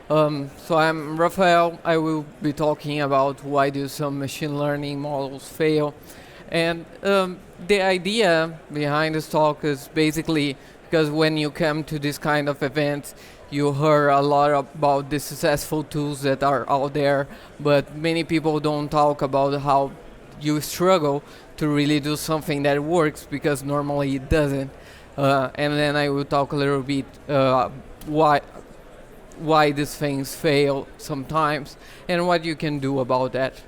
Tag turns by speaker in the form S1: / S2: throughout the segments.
S1: So I'm Rafael. I will be talking about why do some machine learning models fail. And the idea behind this talk is basically because when you come to this kind of events, you hear a lot about the successful tools that are out there, but many people don't talk about how you struggle to really do something that works because normally it doesn't. And then I will talk a little bit why these things fail sometimes and what you can do about that.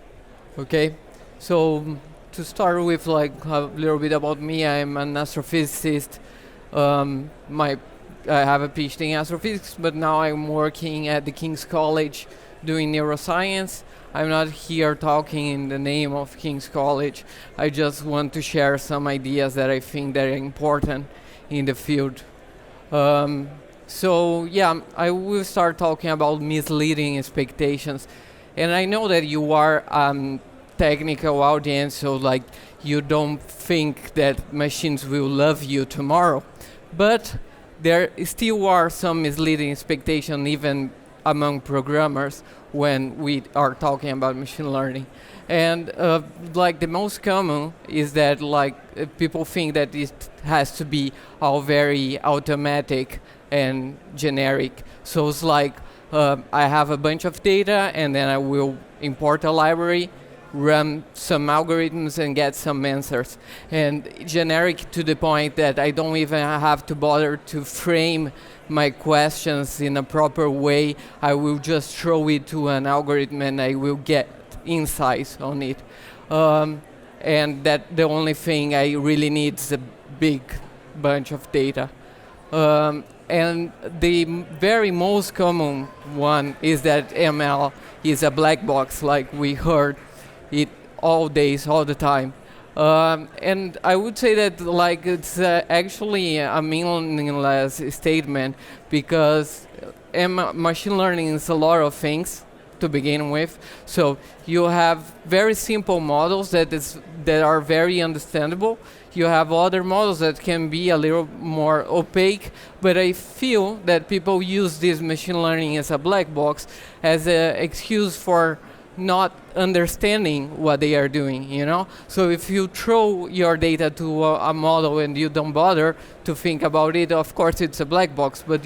S1: Okay, so to start with, like a little bit about me, I'm an astrophysicist. My I have a PhD in astrophysics, but now I'm working at the King's College doing neuroscience. I'm not here talking in the name of King's College. I just want to share some ideas that I think that are important in the field. So yeah, I will start talking about misleading expectations. And I know that you are technical audience, so like you don't think that machines will love you tomorrow. But there still are some misleading expectations even among programmers when we are talking about machine learning. And like the most common is that like people think that it has to be all very automatic and generic. So it's like I have a bunch of data and then I will import a library, run some algorithms and get some answers. And generic to the point that I don't even have to bother to frame my questions in a proper way. I will just throw it to an algorithm and I will get insights on it. And that the only thing I really need is a big bunch of data. And the very most common one is that ML is a black box, like we heard it all days, all the time. And I would say that like it's actually a meaningless statement because machine learning is a lot of things to begin with. So you have very simple models that are very understandable. You have other models that can be a little more opaque, but I feel that people use this machine learning as a black box as an excuse for not understanding what they are doing, you know? So if you throw your data to a model and you don't bother to think about it, of course it's a black box, but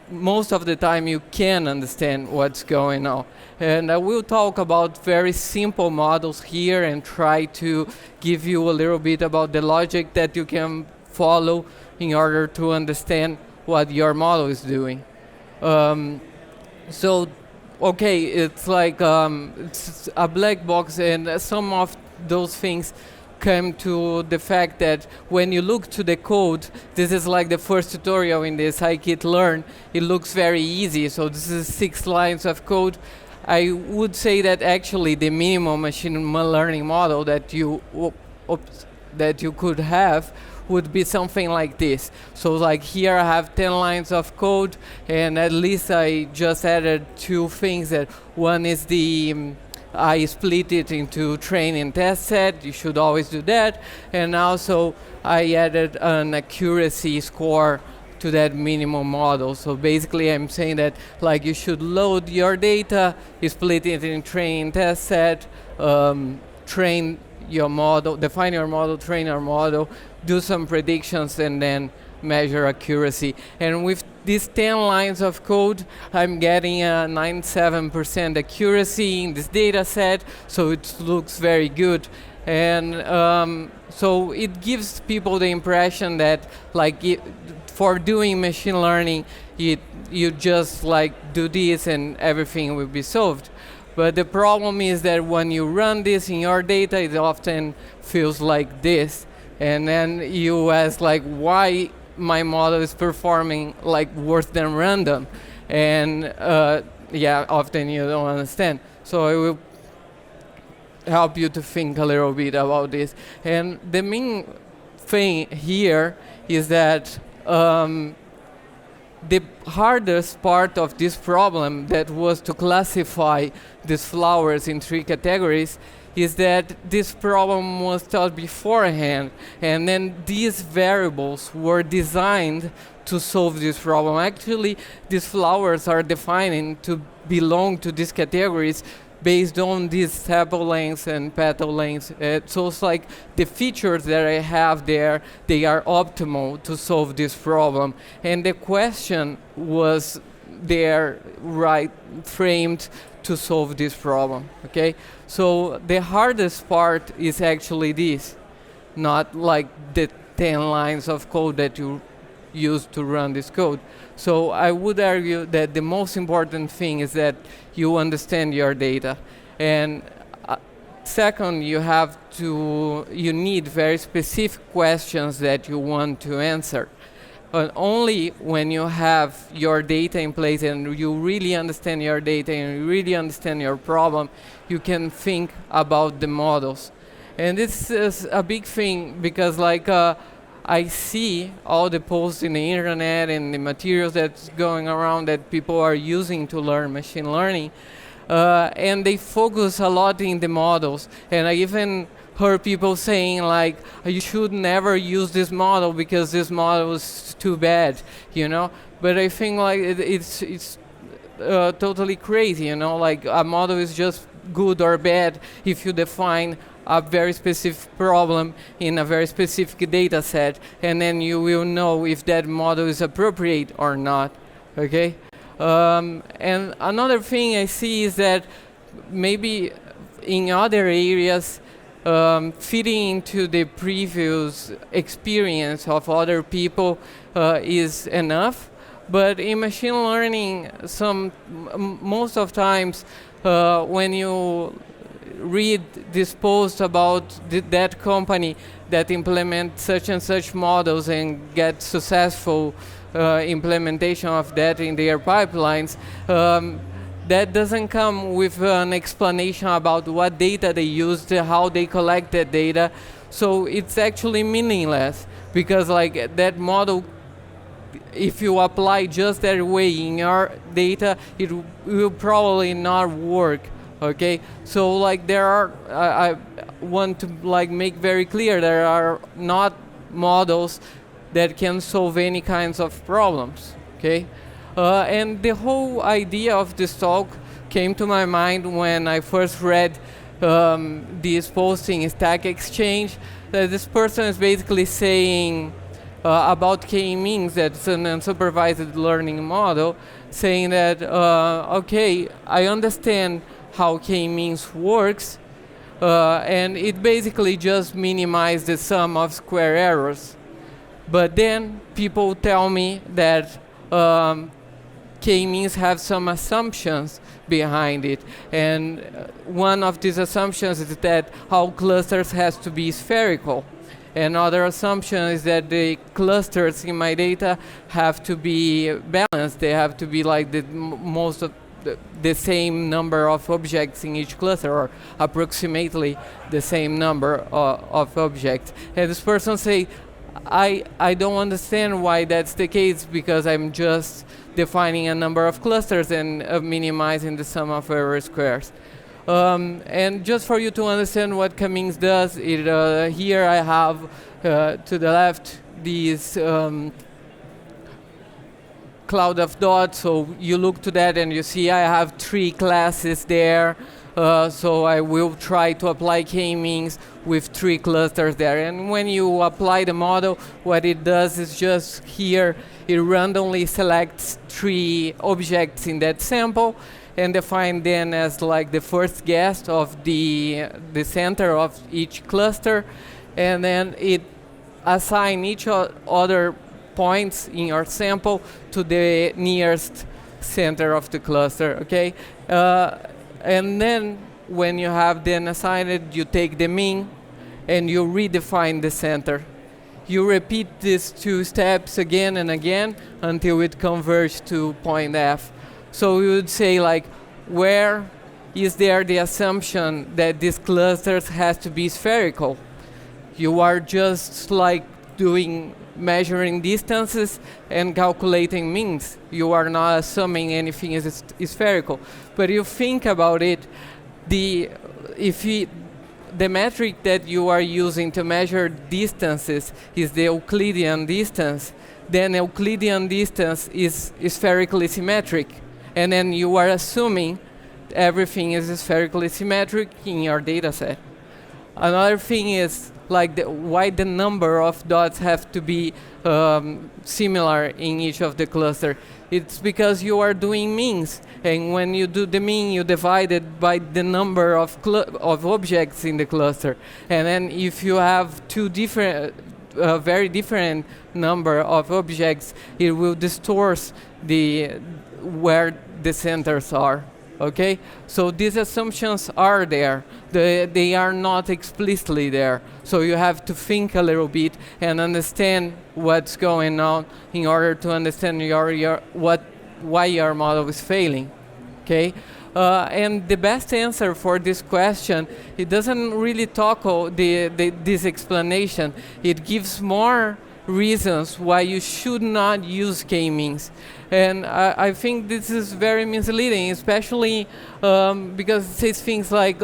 S1: most of the time you can understand what's going on. And I will talk about very simple models here and try to give you a little bit about the logic that you can follow in order to understand what your model is doing. So, okay, it's like it's a black box, and some of those things come to the fact that when you look to the code, this is like the first tutorial in this scikit-learn. It looks very easy, so this is 6 lines of code. I would say that actually the minimum machine learning model that you could have would be something like this. So like here I have 10 lines of code, and at least I just added 2 things. That one is I split it into train and test set. You should always do that. And also I added an accuracy score to that minimum model. So basically I'm saying that like you should load your data, you split it in train and test set, train your model, define your model, train your model, do some predictions, and then measure accuracy. And with these 10 lines of code, I'm getting a 97% accuracy in this data set, so it looks very good. And so it gives people the impression that like for doing machine learning, you just like do this and everything will be solved. But the problem is that when you run this in your data, it often feels like this. And then you ask like, why my model is performing like worse than random? And yeah, often you don't understand. So I will help you to think a little bit about this. And the main thing here is that the hardest part of this problem that was to classify these flowers in 3 categories is that this problem was thought beforehand, and then these variables were designed to solve this problem. Actually, these flowers are defining to belong to these categories based on these sepal lengths and petal lengths. So it's like the features that I have there, they are optimal to solve this problem. And the question was there right framed to solve this problem, okay? So the hardest part is actually this, not like the 10 lines of code that you use to run this code. So I would argue that the most important thing is that you understand your data. And second, you need very specific questions that you want to answer. But only when you have your data in place and you really understand your data and you really understand your problem, you can think about the models. And this is a big thing because I see all the posts in the internet and the materials that's going around that people are using to learn machine learning, and they focus a lot in the models. And I even heard people saying like, you should never use this model because this model is too bad, you know? But I think like it's totally crazy, you know? Like a model is just good or bad if you define a very specific problem in a very specific data set, and then you will know if that model is appropriate or not, okay? And another thing I see is that maybe in other areas, fitting into the previous experience of other people is enough, but in machine learning, most of times when you read this post about that company that implement such and such models and get successful implementation of that in their pipelines, that doesn't come with an explanation about what data they used, how they collected data. So it's actually meaningless because like that model, if you apply just that way in your data, it will probably not work. Okay, so like I want to like make very clear there are not models that can solve any kinds of problems. Okay, and the whole idea of this talk came to my mind when I first read this posting in Stack Exchange. That this person is basically saying about Kmeans, that's an unsupervised learning model, saying that okay, I understand how K-means works, and it basically just minimizes the sum of square errors. But then people tell me that K-means have some assumptions behind it, and one of these assumptions is that all clusters has to be spherical. Another assumption is that the clusters in my data have to be balanced. They have to be like most of the same number of objects in each cluster, or approximately the same number of objects. And this person say, I don't understand why that's the case, because I'm just defining a number of clusters and minimizing the sum of error squares. And just for you to understand what Kmeans does, here I have to the left these cloud of dots, so you look to that and you see I have 3 classes there, so I will try to apply K-means with 3 clusters there. And when you apply the model, what it does is just here, it randomly selects 3 objects in that sample and define them as like the first guess of the center of each cluster, and then it assign each other points in your sample to the nearest center of the cluster, okay? And then when you have them assigned, you take the mean and you redefine the center. You repeat these 2 steps again and again until it converges to point F. So we would say like, where is there the assumption that these clusters has to be spherical? You are just like measuring distances and calculating means. You are not assuming anything is spherical. But you think about it, if the metric that you are using to measure distances is the Euclidean distance, then Euclidean distance is spherically symmetric. And then you are assuming everything is spherically symmetric in your data set. Another thing is like why the number of dots have to be similar in each of the cluster. It's because you are doing means, and when you do the mean, you divide it by the number of objects in the cluster. And then if you have two different, very different number of objects, it will distort where the centers are. Okay, so these assumptions are there. They are not explicitly there. So you have to think a little bit and understand what's going on in order to understand why your model is failing. Okay, and the best answer for this question, it doesn't really tackle this explanation. It gives more reasons why you should not use K-means. And I think this is very misleading, especially because it says things like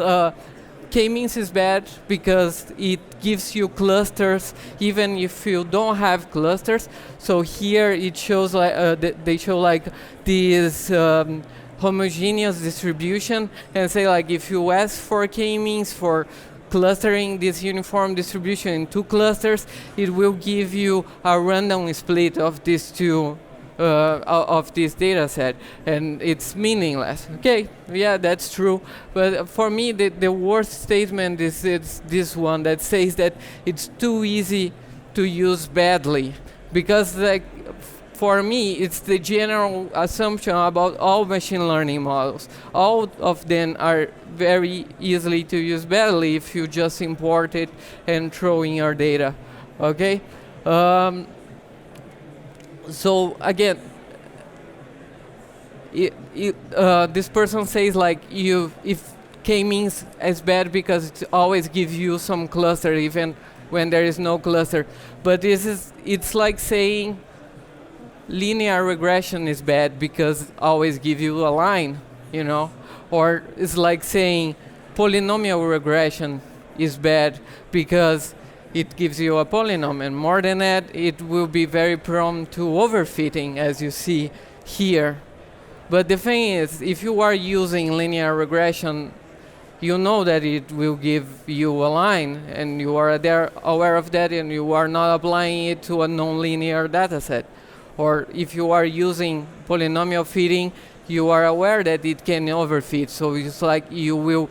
S1: K-means is bad because it gives you clusters even if you don't have clusters. So here it shows like they show like this homogeneous distribution, and say like if you ask for K-means for clustering this uniform distribution in two clusters, it will give you a random split of these two of this data set, and it's meaningless. Okay, yeah, that's true, but for me the worst statement is this one that says that it's too easy to use badly, because like for me it's the general assumption about all machine learning models. All of them are very easily to use badly if you just import it and throw in your data. Okay. So again, this person says like if K-means is bad because it always gives you some cluster even when there is no cluster. But it's like saying linear regression is bad because it always gives you a line, you know? Or it's like saying polynomial regression is bad because it gives you a polynomial. And more than that, it will be very prone to overfitting, as you see here. But the thing is, if you are using linear regression, you know that it will give you a line, and you are aware of that, and you are not applying it to a nonlinear data set. Or if you are using polynomial fitting, you are aware that it can overfit. So it's like you will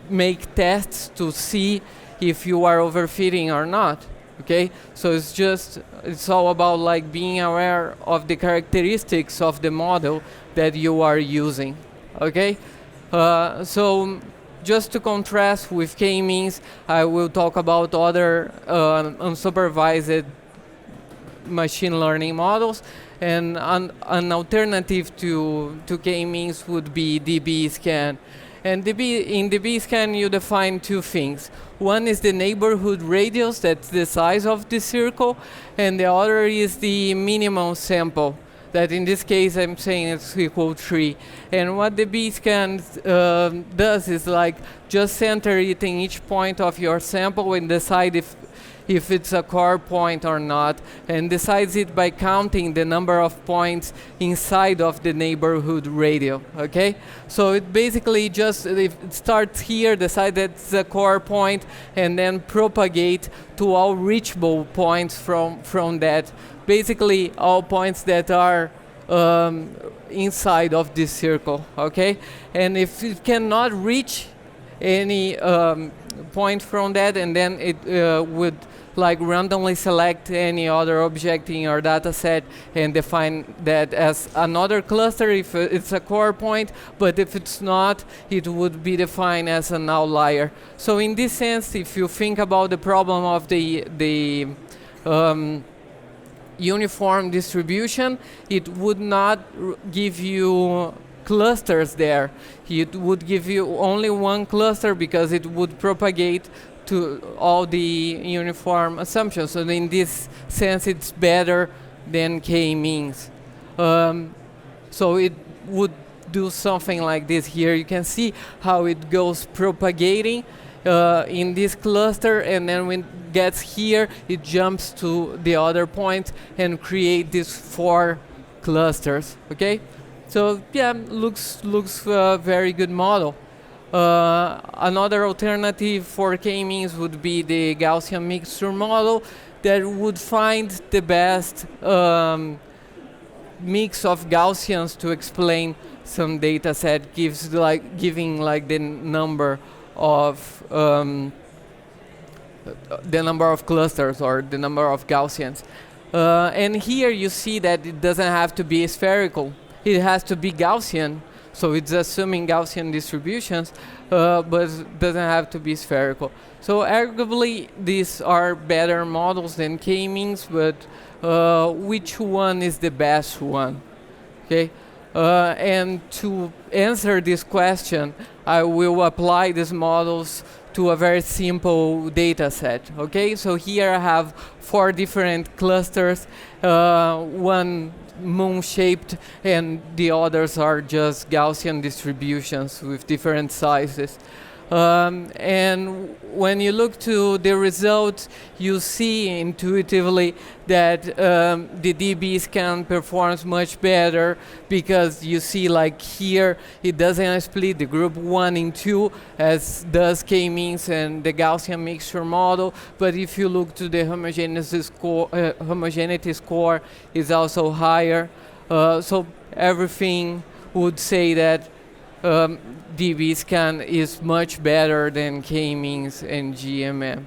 S1: make tests to see if you are overfitting or not. Okay, so it's all about like being aware of the characteristics of the model that you are using. Okay, so just to contrast with K-means, I will talk about other unsupervised machine learning models, and an alternative to K-means would be dbScan. And in dbScan you define two things. One is the neighborhood radius, that's the size of the circle, and the other is the minimum sample, that in this case I'm saying it's equal 3. And what dbScan does is like just center it in each point of your sample and decide if it's a core point or not, and decides it by counting the number of points inside of the neighborhood radius. Okay, so it basically just it starts here, decide that it's a core point, and then propagate to all reachable points from that. Basically, all points that are inside of this circle. Okay, and if it cannot reach any point from that, and then it would like randomly select any other object in your data set and define that as another cluster if it's a core point, but if it's not, it would be defined as an outlier. So in this sense, if you think about the problem of the uniform distribution, it would not give you clusters there. It would give you only one cluster because it would propagate to all the uniform assumptions. So in this sense, it's better than K-means. So it would do something like this here. You can see how it goes propagating, in this cluster, and then when it gets here, it jumps to the other point and create these 4 clusters. Okay, so yeah, looks very good model. Another alternative for K-means would be the Gaussian Mixture model that would find the best mix of Gaussians to explain some data set, giving like the number of clusters or the number of Gaussians. And here you see that it doesn't have to be spherical. It has to be Gaussian. So it's assuming Gaussian distributions, but it doesn't have to be spherical. So arguably, these are better models than K-means, but which one is the best one? Okay, and to answer this question, I will apply these models to a very simple data set. Okay, so here I have 4 different clusters, one moon-shaped, and the others are just Gaussian distributions with different sizes. And when you look to the results, you see intuitively that the DB scan performs much better, because you see like here, it doesn't split the group 1 in 2 as does K-means and the Gaussian mixture model. But if you look to the homogeneity score is also higher. So everything would say that DB scan is much better than K-means and GMM.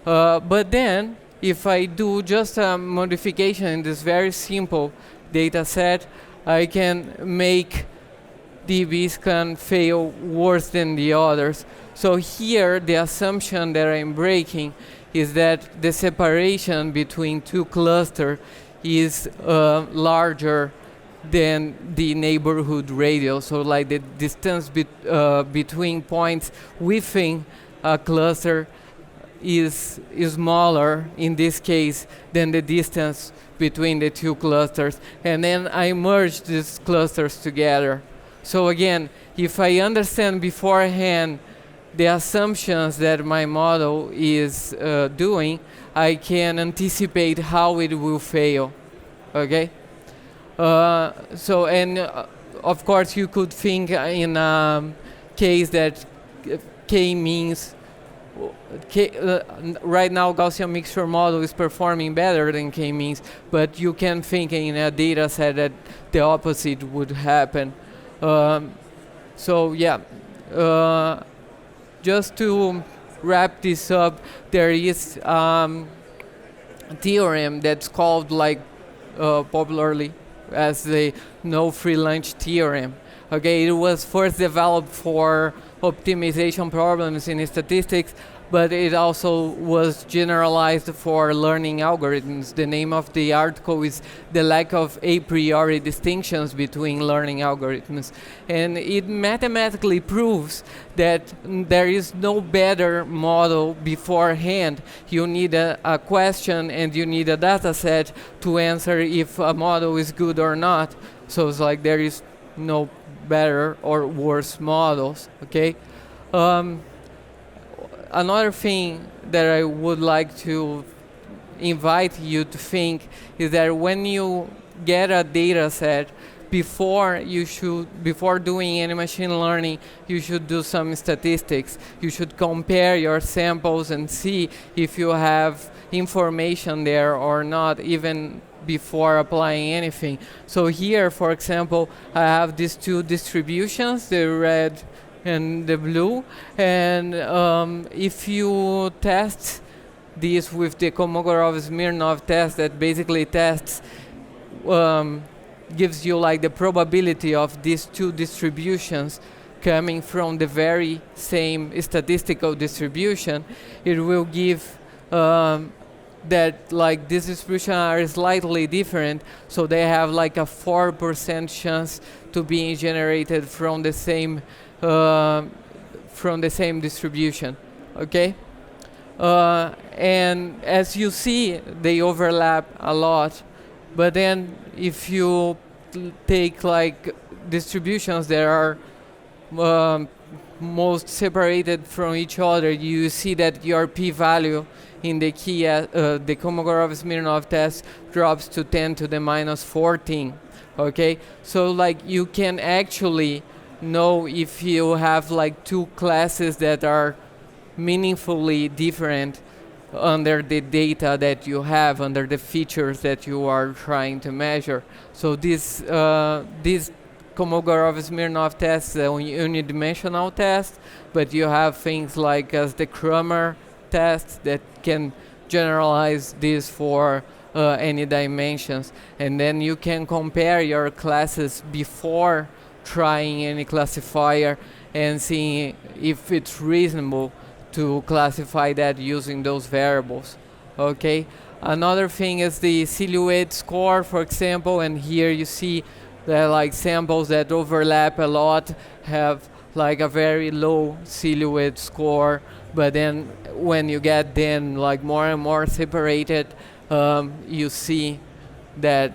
S1: But then, if I do just a modification in this very simple data set, I can make DB scan fail worse than the others. So here, the assumption that I'm breaking is that the separation between 2 clusters is larger than the neighborhood radius, so like the distance between points within a cluster is smaller in this case than the distance between the 2 clusters. And then I merge these clusters together. So again, if I understand beforehand the assumptions that my model is doing, I can anticipate how it will fail. Okay? Of course, you could think in a case that K-means, right now Gaussian mixture model is performing better than K-means, but you can think in a data set that the opposite would happen. So yeah, just to wrap this up, there is a theorem that's called like popularly as the no free lunch theorem. Okay, it was first developed for optimization problems in statistics, but it also was generalized for learning algorithms. The name of the article is The Lack of A Priori Distinctions Between Learning Algorithms. And it mathematically proves that there is no better model beforehand. You need a question and you need a data set to answer if a model is good or not. So it's like there is no better or worse models, okay? Another thing that I would like to invite you to think is that when you get a data set, before doing any machine learning, you should do some statistics. You should compare your samples and see if you have information there or not, even before applying anything. So here, for example, I have these 2 distributions, the red and the blue, and if you test this with the Kolmogorov-Smirnov test that basically tests, gives you like the probability of these 2 distributions coming from the very same statistical distribution, it will give that like these distributions are slightly different, so they have like a 4% chance to be generated from the same distribution. Okay, and as you see, they overlap a lot. But then, if you take like distributions that are most separated from each other, you see that your p-value in the key, the Kolmogorov-Smirnov test drops to 10 to the minus 14. Okay, so like you can actually know if you have like two classes that are meaningfully different under the data that you have, under the features that you are trying to measure. So this Kolmogorov-Smirnov test is a unidimensional test, but you have things like as the Kramer test that can generalize this for any dimensions. And then you can compare your classes before trying any classifier and seeing if it's reasonable to classify that using those variables. Okay. Another thing is the silhouette score, for example, and here you see that like samples that overlap a lot have like a very low silhouette score, but then when you get then like more and more separated, you see that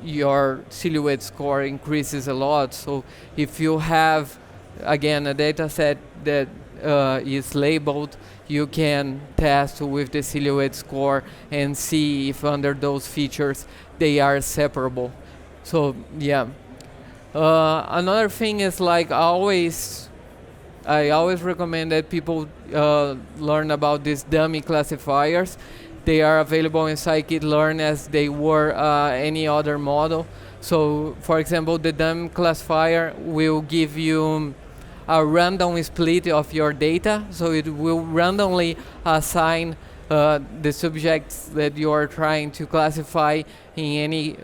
S1: your silhouette score increases a lot. So if you have, again, a data set that is labeled, you can test with the silhouette score and see if under those features they are separable. So yeah. Another thing is like I always recommend that people learn about these dummy classifiers. They are available in scikit-learn as they were any other model. So for example, the dummy classifier will give you a random split of your data. So it will randomly assign the subjects that you are trying to classify in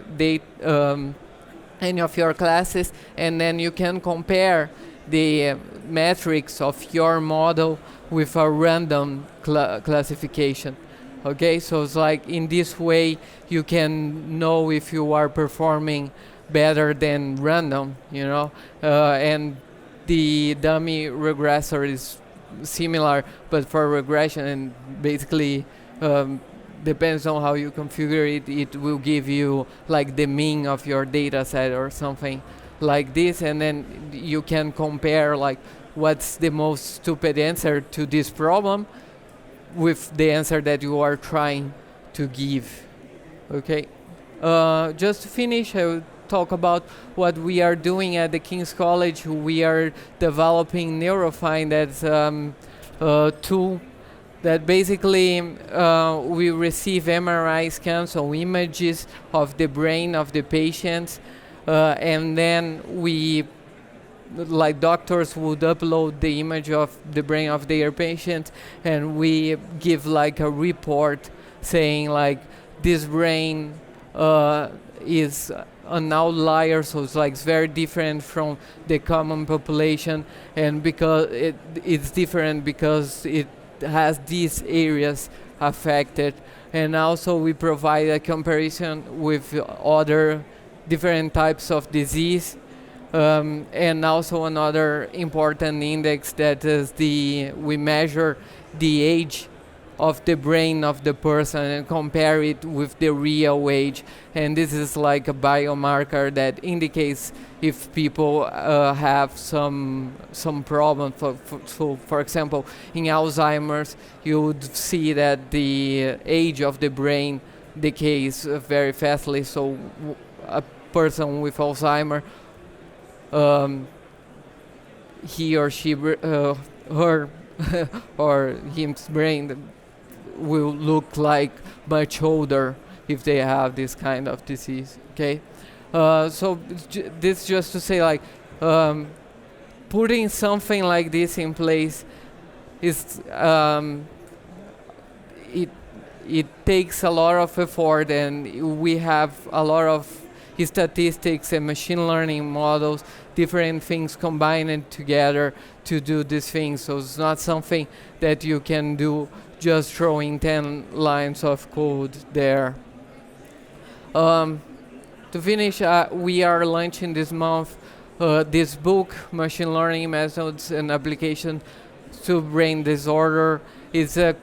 S1: any of your classes, and then you can compare the metrics of your model with a random classification. Okay, so it's like in this way you can know if you are performing better than random, you know, and the dummy regressor is similar, but for regression, and basically depends on how you configure it, it will give you like the mean of your data set or something like this, and then you can compare like what's the most stupid answer to this problem with the answer that you are trying to give. Okay, just to finish, I will talk about what we are doing at the King's College. We are developing Neurofine, that's a tool that basically we receive MRI scans, so images of the brain of the patients, and then we, like doctors would upload the image of the brain of their patient, and we give like a report saying like this brain is an outlier, so it's like it's very different from the common population, and because it's different because it has these areas affected. And also we provide a comparison with other different types of disease, and also another important index that is we measure the age of the brain of the person and compare it with the real age, and this is like a biomarker that indicates if people have some problem. So for example, in Alzheimer's, you would see that the age of the brain decays very fastly. So a person with Alzheimer, he or she, her or him's brain will look like much older if they have this kind of disease. Okay, so this just to say like putting something like this in place is it takes a lot of effort, and we have a lot of statistics and machine learning models, different things combined together to do these things. So it's not something that you can do just throwing 10 lines of code there. To finish, we are launching this month this book, Machine Learning Methods and Application to Brain Disorder. It's a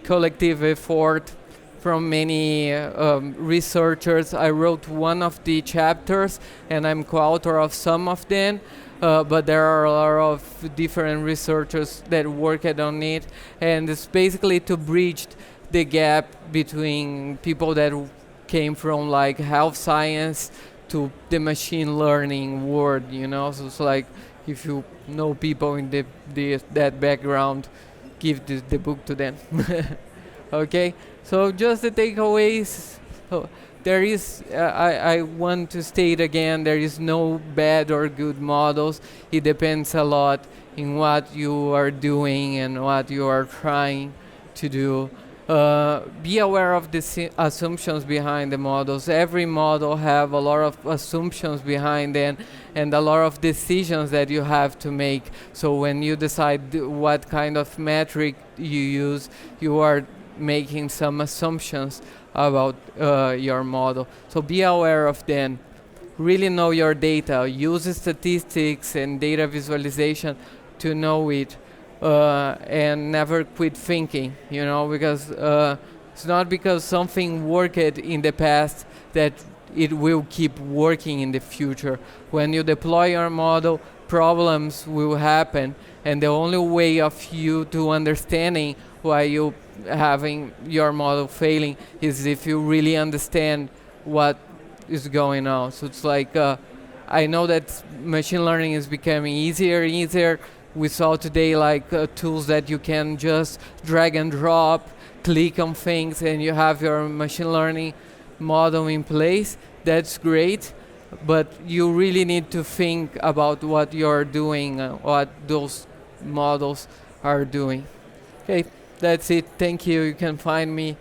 S1: collective effort from many researchers. I wrote one of the chapters, and I'm co-author of some of them. But there are a lot of different researchers that worked on it, and it's basically to bridge the gap between people that came from like health science to the machine learning world, you know. So it's like if you know people in that background, give the book to them. Okay, so just the takeaways. So there is, I want to state again, there is no bad or good models. It depends a lot in what you are doing and what you are trying to do. Be aware of the assumptions behind the models. Every model have a lot of assumptions behind them and a lot of decisions that you have to make. So when you decide what kind of metric you use, you are making some assumptions about your model. So be aware of them. Really know your data. Use statistics and data visualization to know it. And never quit thinking, you know, because it's not because something worked in the past that it will keep working in the future. When you deploy your model, problems will happen, and the only way of you to understanding why you having your model failing is if you really understand what is going on. So it's like, I know that machine learning is becoming easier and easier. We saw today like tools that you can just drag and drop, click on things, and you have your machine learning model in place. That's great, but you really need to think about what you're doing, what those models are doing. Okay, that's it. Thank you. You can find me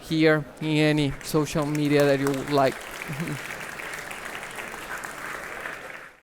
S1: here in any social media that you would like.